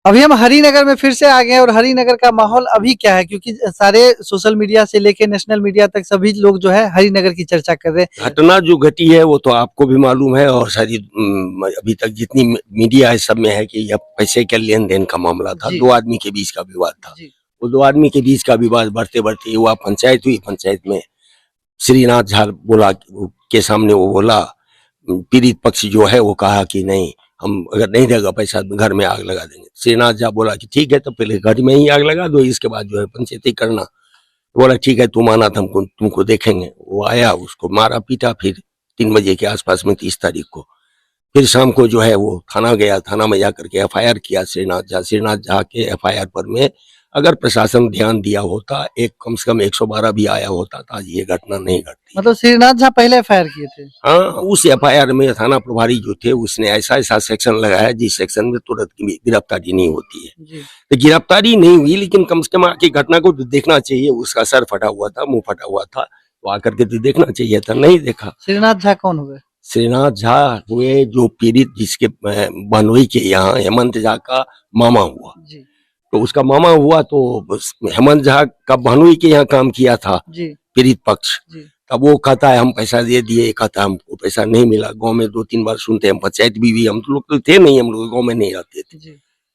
अभी हम हरिनगर में फिर से आ गए हैं और हरिनगर का माहौल अभी क्या है, क्योंकि सारे सोशल मीडिया से लेके नेशनल मीडिया तक सभी लोग जो है हरिनगर की चर्चा कर रहे हैं। घटना जो घटी है वो तो आपको भी मालूम है और सारी अभी तक जितनी मीडिया है सब में है कि यह पैसे के लेन देन का मामला था, दो आदमी के बीच का विवाद था। वो दो आदमी के बीच का विवाद बढ़ते बढ़ते हुआ पंचायत हुई। पंचायत में श्रीनाथ झा बोला के सामने, वो बोला, पीड़ित पक्ष जो है वो कहा कि नहीं, हम अगर नहीं देगा पैसा घर में आग लगा देंगे। श्रीनाथ झा बोला कि ठीक है तो पहले घर में ही आग लगा दो, इसके बाद जो है पंचायती करना। बोला ठीक है, तुम आना, तुमको देखेंगे। वो आया, उसको मारा पीटा। फिर 3 बजे के आसपास में 30 तारीख को फिर शाम को जो है वो थाना गया। थाना में जाकर के FIR किया श्रीनाथ झा के FIR पर में अगर प्रशासन ध्यान दिया होता, एक कम से कम 112 भी आया होता तो आज ये घटना नहीं घटती। मतलब श्रीनाथ झा पहले FIR किए थे? हाँ, उस FIR में थाना प्रभारी जो थे उसने ऐसा सेक्शन लगाया जिस सेक्शन में तुरंत गिरफ्तारी नहीं होती है। तो गिरफ्तारी नहीं हुई, लेकिन कम से कम आके घटना को तो देखना चाहिए। उसका सर फटा हुआ था, मुंह फटा हुआ था, तो आकर के तो देखना चाहिए था, नहीं देखा। श्रीनाथ झा कौन हुए? श्रीनाथ झा हुए जो पीड़ित, जिसके बहनोई के यहाँ हेमंत झा का मामा हुआ। तो उसका मामा हुआ तो हेमंत झा का बहनोई के यहाँ काम किया था पीड़ित पक्ष। तब वो कहता है हम पैसा दे दिए, कहता है हमको पैसा नहीं मिला। गांव में 2-3 बार सुनते हैं, पंचायत भी हम लोग तो थे नहीं, हम लोग गांव में नहीं रहते थे।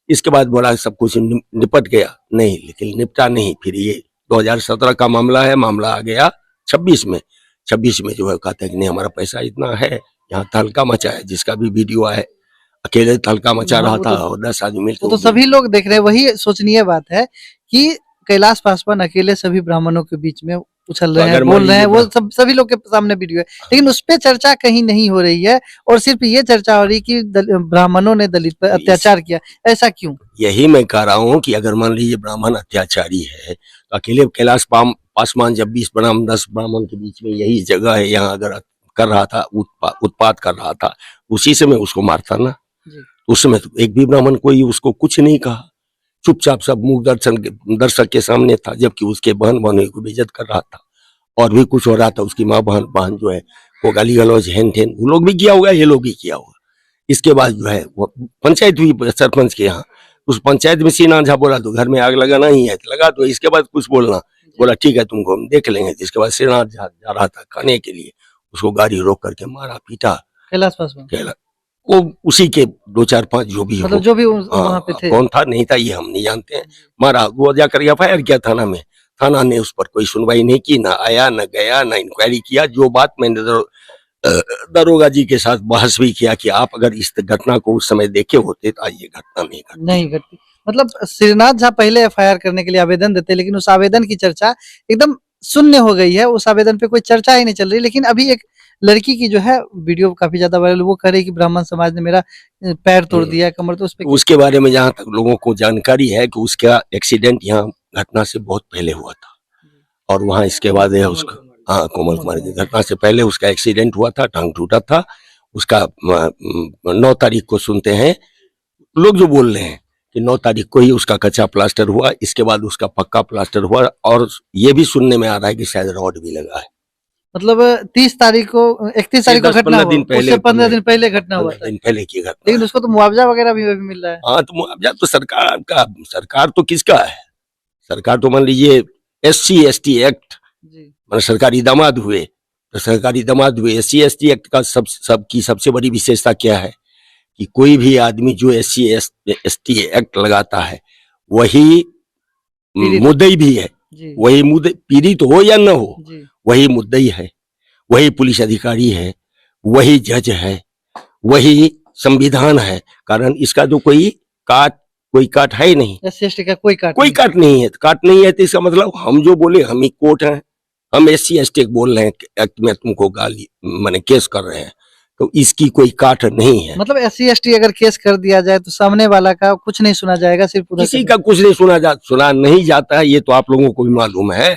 इसके बाद बोला सब कुछ निपट गया, नहीं, लेकिन निपटा नहीं। फिर ये 2017 का मामला है, मामला आ गया 26 में। 26 में जो है कहता है कि नहीं हमारा पैसा इतना है। यहाँ तहलका मचा है, जिसका भी वीडियो है, अकेले तहलका मचा रहा था और 10 आदमी मिलकर। तो सभी लोग देख रहे हैं। वही सोचनीय बात है कि कैलाश पासवान अकेले सभी ब्राह्मणों के बीच में उछल रहे हैं, बोल रहे हैं, वो सभी लोग के सामने वीडियो है, लेकिन उस पर चर्चा कहीं नहीं हो रही है और सिर्फ ये चर्चा हो रही है कि ब्राह्मणों ने दलित पर अत्याचार किया। ऐसा क्यों? यही मैं कह रहा हूँ कि अगर मान लीजिए ब्राह्मण अत्याचारी है तो अकेले कैलाश पासवान जब 20 ब्राह्मण 10 ब्राह्मण के बीच में यही जगह है, यहाँ अगर कर रहा था, उत्पात कर रहा था, उसी से मैं उसको मारता ना। उस समय तो एक भी ब्राह्मण कोई उसको कुछ नहीं कहा, चुपचाप सब मुख दर्शक के सामने था, जबकि उसके बहन को बेइज्जत कर रहा था और भी कुछ हो रहा था। उसकी माँ बहन जो है वो गाली गलौज हेन टेन वो लोग भी किया होगा, ये लोग भी किया होगा। इसके बाद जो है वो पंचायत हुई सरपंच के यहाँ। उस पंचायत में श्रीनाथ झा बोला तो घर में आग लगाना ही है, लगा दो। इसके बाद कुछ बोलना, बोला ठीक है तुमको हम देख लेंगे। इसके बाद श्रीनाथ झा जा रहा था खाने के लिए, उसको गाड़ी रोक करके मारा पीटा। कैलाश पासवान वो उसी के 2-4-5 जो भी मतलब जो भी वहां पे थे, कौन था नहीं था ये हम नहीं जानते हैं, मारा। वो जाकर FIR किया थाना में। थाना ने उस पर कोई सुनवाई नहीं की, ना आया, ना गया, ना इंक्वायरी किया। जो बात मैंने दरोगा जी के साथ बहस भी किया कि आप अगर इस घटना को उस समय देखे होते तो ये घटना नहीं घटती। मतलब श्रीनाथ झा पहले FIR करने के लिए आवेदन देते, लेकिन उस आवेदन की चर्चा एकदम शून्य हो गई है। उस आवेदन पे कोई चर्चा ही नहीं चल रही। लेकिन अभी एक लड़की की जो है वीडियो काफी ज्यादा वायरल, वो कह रही कि ब्राह्मण समाज ने मेरा पैर तोड़ दिया, कमर। तो उसके बारे में जहाँ तक लोगों को जानकारी है कि उसका एक्सीडेंट यहाँ घटना से बहुत पहले हुआ था और वहाँ इसके बाद है उसका, हाँ, कोमल कुमार की घटना से पहले उसका एक्सीडेंट हुआ था, टांग टूटा था उसका। 9 तारीख को सुनते हैं लोग जो बोल रहे हैं कि 9 तारीख को ही उसका कच्चा प्लास्टर हुआ, इसके बाद उसका पक्का प्लास्टर हुआ और ये भी सुनने में आ रहा है कि शायद रॉड भी लगा है। मतलब 30 तारीख को 31 तारीख को घटना हुआ, उससे 15 दिन पहले घटना हुआ, दिन पहले की घटना। लेकिन उसको तो मुआवजा वगैरह भी मिल रहा है। हाँ, तो मुआवजा तो सरकार का, सरकार तो किसका है? सरकार तो मान लीजिए SC ST एक्ट, सरकारी दामाद हुए तो सरकारी दामाद हुए। SC ST एक्ट का सबकी सबसे बड़ी विशेषता क्या है कि कोई भी आदमी जो SC ST एक्ट लगाता है वही मुद्दई भी है, वही पीड़ित हो या न हो, वही मुद्दई है, वही पुलिस अधिकारी है, वही जज है, वही संविधान है। कारण इसका तो कोई काट है ही नहीं। SC ST का कोई काट नहीं है। काट नहीं है तो इसका मतलब हम जो बोले हम ही कोर्ट हैं। हम SC ST बोल रहे हैं एक्ट में तुमको गाली माने केस कर रहे हैं, तो इसकी कोई काट नहीं है। मतलब SC ST अगर केस कर दिया जाए तो सामने वाला का कुछ नहीं सुना जाएगा, सिर्फ किसी का कुछ नहीं सुना नहीं जाता है। ये तो आप लोगों को भी मालूम है,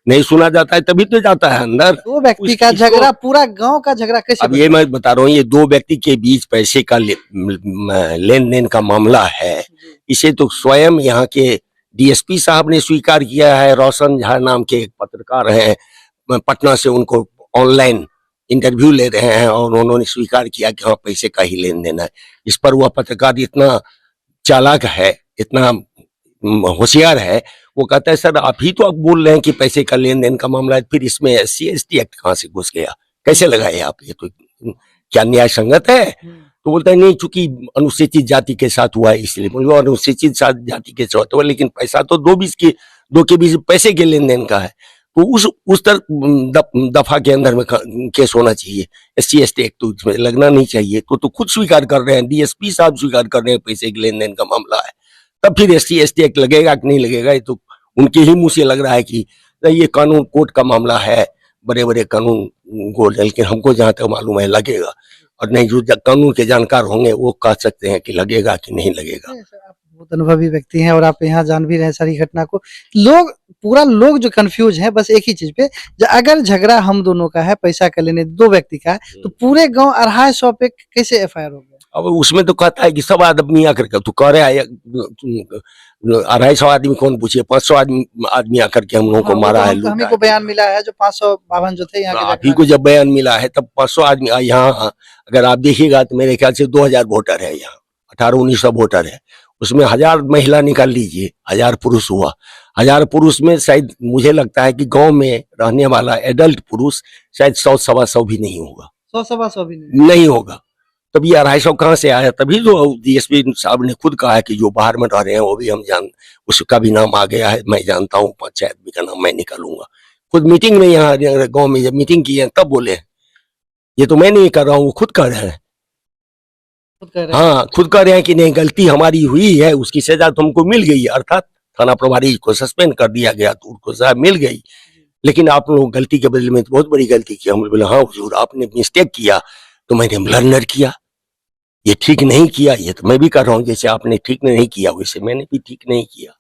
नहीं सुना जाता है तभी तो जाता है अंदर। 2 व्यक्ति का झगड़ा, पूरा गांव का झगड़ा कैसे? अब ये मैं बता रहा हूँ, ये 2 व्यक्ति के बीच पैसे का लेन देन का मामला है। इसे तो स्वयं यहाँ के DSP साहब ने स्वीकार किया है। रोशन झा नाम के एक पत्रकार हैं पटना से, उनको ऑनलाइन इंटरव्यू ले रहे हैं और उन्होंने स्वीकार किया कि हाँ पैसे का ही लेन देन है। इस पर वह पत्रकार इतना चालाक है, इतना होशियार है, वो कहता है सर आप ही तो आप बोल रहे हैं कि पैसे का लेन देन का मामला है, फिर इसमें SC/ST एक्ट कहाँ से घुस गया, कैसे लगाए आप, ये तो क्या न्याय संगत है? तो बोलता है नहीं, चूंकि अनुसूचित जाति के साथ हुआ है इसलिए। बोलो अनुसूचित जाति के साथ हुआ, लेकिन पैसा तो दो के बीच पैसे के लेन देन का है, तो उस दफा के अंदर में केस होना चाहिए। SC/ST एक्ट तो इसमें लगना नहीं चाहिए। तो खुद स्वीकार कर रहे हैं, DSP साहब स्वीकार कर रहे हैं पैसे के लेन देन का मामला है, तब फिर SC/ST एक्ट लगेगा कि नहीं लगेगा, ये तो उनके ही मुंह से लग रहा है कि ये कानून कोर्ट का मामला है, बड़े बड़े कानून को, लेकिन हमको जहां तक मालूम है लगेगा, और नहीं जो कानून के जानकार होंगे वो कह सकते हैं कि लगेगा कि नहीं लगेगा। आप बहुत अनुभवी व्यक्ति हैं और आप यहाँ जान भी रहे हैं सारी घटना को। पूरा लोग जो कंफ्यूज है बस एक ही चीज पे, अगर झगड़ा हम दोनों का है, पैसा का लेने दो व्यक्ति का है, तो पूरे गांव 250 पे कैसे FIR हो गया? अब उसमें तो कहता है कि सब आदमी आकर के, तू कह रहा है 250 आदमी कौन पूछे, 500 आदमी आकर के हम लोगों को मारा है। हमें को बयान मिला है जो 552 जो थे यहाँ के, आप ही को जब बयान मिला है तब 500 आदमी यहाँ, अगर आप देखिएगा तो मेरे ख्याल से 2000 वोटर है यहाँ, 1800-1900 वोटर है, उसमें 1000 महिला निकाल लीजिए, 1000 पुरुष हुआ। 1000 पुरुष में शायद मुझे लगता है कि गांव में रहने वाला एडल्ट पुरुष शायद 100-125 भी नहीं होगा, 100-125 भी नहीं होगा। तब ये 250 कहाँ से आया? तभी जो DSP साहब ने खुद कहा है कि जो बाहर में रह रहे हैं वो भी हम उसका भी नाम आ गया है, मैं जानता हूँ, 5 आदमी का नाम मैं निकालूंगा। खुद मीटिंग में यहाँ गांव में जब मीटिंग की है तब बोले, ये तो मैं नहीं कर रहा हूँ, वो खुद कह रहे हैं। हाँ, खुद कह रहे हैं कि नहीं गलती हमारी हुई है, उसकी सजा तुमको मिल गई, अर्थात थाना प्रभारी को सस्पेंड कर दिया गया तो उनको सजा मिल गई, लेकिन आप लोग गलती के बदले में बहुत बड़ी गलती की। हम बोले हाँ हुजूर आपने मिस्टेक किया तो मैंने ब्लंडर किया, ये ठीक नहीं किया, ये तो मैं भी कर रहा हूँ, जैसे आपने ठीक नहीं किया वैसे मैंने भी ठीक नहीं किया।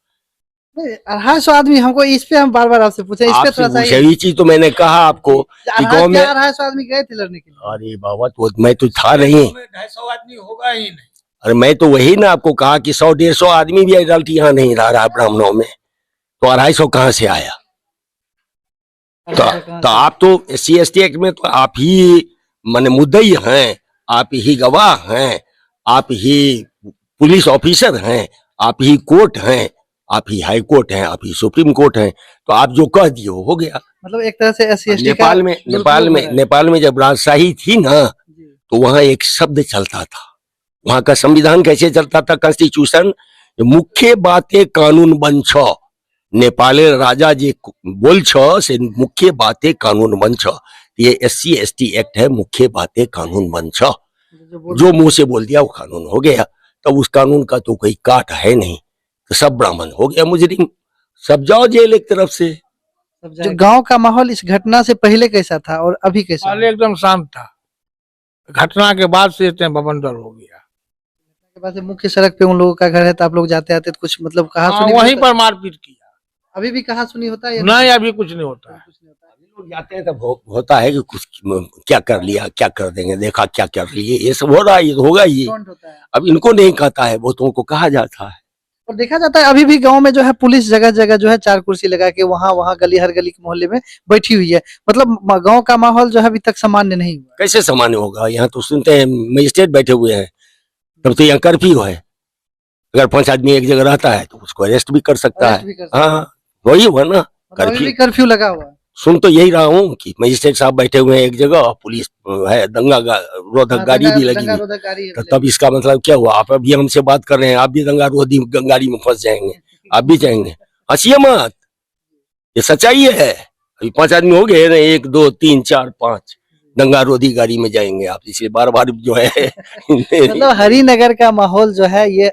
250 आदमी, हमको इस पे हम बार बार आपसे पूछे, इस पे थोड़ा सा यही चीज तो मैंने कहा आपको कि गांव में 250 आदमी गए थे लड़ने के लिए। अरे बाबा तो मैं तो था नहीं, 250 आदमी होगा ही नहीं। अरे मैं तो वही ना आपको कहा कि 100-150 आदमी भी एडल्ट यहाँ नहीं रह रहा ब्राह्मणों में, तो 250 कहाँ से आया? तो आप तो SC/ST एक्ट में तो आप ही माने मुद्दई हैं, आप ही गवाह हैं, आप ही पुलिस ऑफिसर हैं, आप ही कोर्ट हैं, आप ही हाई कोर्ट हैं, आप ही सुप्रीम कोर्ट हैं, तो आप जो कह दिए वो हो गया। मतलब एक तरह से SC/ST नेपाल में जब राजशाही थी ना, तो वहां एक शब्द चलता था, वहां का संविधान कैसे चलता था, कॉन्स्टिट्यूशन, मुख्य बातें कानून बन छ, नेपाले राजा जे बोल छ से मुख्य बातें कानून बन छ। ये SC/ST एक्ट है, मुख्य बातें कानून बन छ, जो मुंह से बोल दिया वो कानून हो गया। तब उस कानून का तो कोई काट है नहीं, तो सब ब्राह्मण हो गया मुजरिम, सब जाओ जेल एक तरफ से। जो गांव का माहौल इस घटना से पहले कैसा था और अभी कैसा? पहले एकदम शांत था, घटना के बाद से इतने बवंडर हो गया। मुख्य सड़क पे उन लोगों का घर है, तो आप लोग जाते आते तो कुछ मतलब कहा सुनी वहीं पर मारपीट किया। अभी भी कहा सुनी होता है? नहीं, अभी कुछ नहीं होता है। लोग जाते हैं तब होता है कि कुछ क्या कर लिया, क्या कर देंगे, देखा क्या कर लिए, ये सब हो रहा है, ये होगा ही। अब इनको नहीं कहता है, वो तुमको कहा जाता है। और देखा जाता है अभी भी गांव में जो है पुलिस जगह जगह जो है 4 कुर्सी लगा के वहाँ गली, हर गली के मोहल्ले में बैठी हुई है। मतलब गांव का माहौल जो है अभी तक सामान्य नहीं हुआ। कैसे सामान्य होगा? यहाँ तो सुनते हैं मजिस्ट्रेट बैठे हुए हैं, तब तो यहाँ कर्फ्यू है, अगर 5 आदमी एक जगह रहता है तो उसको अरेस्ट भी कर सकता है। हाँ वही हुआ ना, कर्फ्यू लगा हुआ। सुन तो यही रहा हूँ कि मजिस्ट्रेट साहब बैठे हुए हैं एक जगह, पुलिस है, दंगा रोधक गाड़ी भी लगी हुई, तो तब इसका मतलब क्या हुआ? आप अभी हमसे बात कर रहे हैं, आप भी दंगा रोधी गाड़ी में फंस जाएंगे, आप भी जाएंगे। हंसिए मत, ये सच्चाई है। अभी 5 आदमी हो गए ना, 1 2 3 4 5 दंगा रोधी गाड़ी में जाएंगे आप, इसलिए बार जो है मतलब हरिनगर का माहौल जो है ये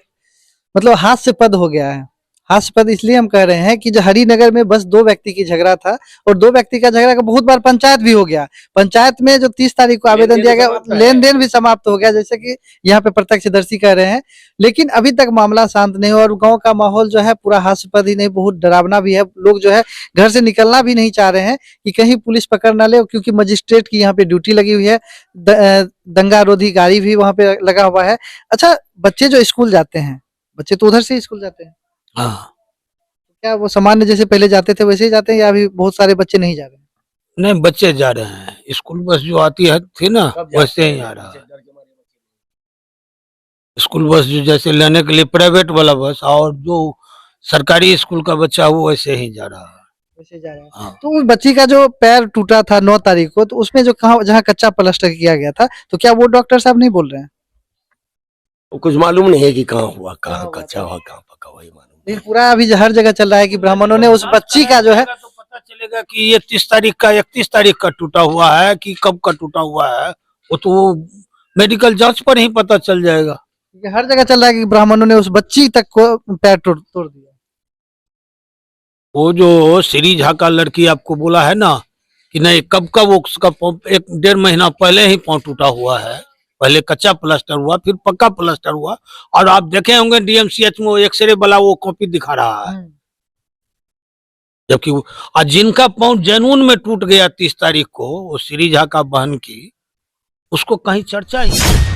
मतलब हास्यास्पद हो गया है। हास्यास्पद इसलिए हम कह रहे हैं कि जो हरिनगर में बस 2 व्यक्ति की झगड़ा था, और 2 व्यक्ति का झगड़ा का बहुत बार पंचायत भी हो गया। पंचायत में जो 30 तारीख को आवेदन दिया गया, लेन देन भी समाप्त हो गया, जैसे कि यहाँ पे प्रत्यक्षदर्शी कह रहे हैं, लेकिन अभी तक मामला शांत नहीं हुआ। और गाँव का माहौल जो है पूरा हास्यास्पद ही नहीं, बहुत डरावना भी है। लोग जो है घर से निकलना भी नहीं चाह रहे हैं कि कहीं पुलिस पकड़ ना ले, क्योंकि मजिस्ट्रेट की यहाँ पे ड्यूटी लगी हुई है, दंगा रोधी गाड़ी भी वहाँ पे लगा हुआ है। अच्छा, बच्चे जो स्कूल जाते हैं, बच्चे तो उधर से स्कूल जाते हैं? हाँ। क्या वो सामान्य जैसे पहले जाते थे वैसे ही जाते हैं, या अभी बहुत सारे बच्चे नहीं जा रहे हैं? नहीं, बच्चे जा रहे हैं, स्कूल बस जो आती है थी ना वैसे ही आ रहा है। स्कूल बस जो जैसे लेने के लिए प्राइवेट वाला बस, और जो सरकारी स्कूल का बच्चा वो वैसे ही जा रहा है। वैसे जा रहा है। हाँ। तो उस बच्ची का जो पैर टूटा था 9 तारीख को, तो उसमें जो कहाँ जहाँ कच्चा प्लास्टर किया गया था, तो क्या वो डॉक्टर साहब नहीं बोल रहे हैं? वो कुछ मालूम नहीं है कि कहाँ हुआ, कहाँ कहाँ हुआ कच्चा था? हुआ, कहाँ पका हुआ, ये मालूम नहीं। लेकिन पूरा अभी हर जगह चल रहा है कि ब्राह्मणों ने उस बच्ची का जो है, तो पता चलेगा कि ये 30 तारीख का 31 तारीख का टूटा हुआ है कि कब का टूटा हुआ है, वो तो मेडिकल जांच पर ही पता चल जाएगा। ये हर जगह चल रहा है कि ब्राह्मणों ने उस बच्ची तक को पैर तोड़ दिया। वो जो श्री झा का लड़की आपको बोला है ना कि नहीं, कब का वो उसका 1-1.5 महीना पहले ही पाँव टूटा हुआ है। पहले कच्चा प्लास्टर हुआ, फिर पक्का प्लास्टर हुआ, और आप देखे होंगे डीएमसीएच में वो एक्सरे वाला वो कॉपी दिखा रहा है, जबकि और जिनका पाँव जनून में टूट गया 30 तारीख को, वो श्री झा का बहन की, उसको कहीं चर्चा ही नहीं।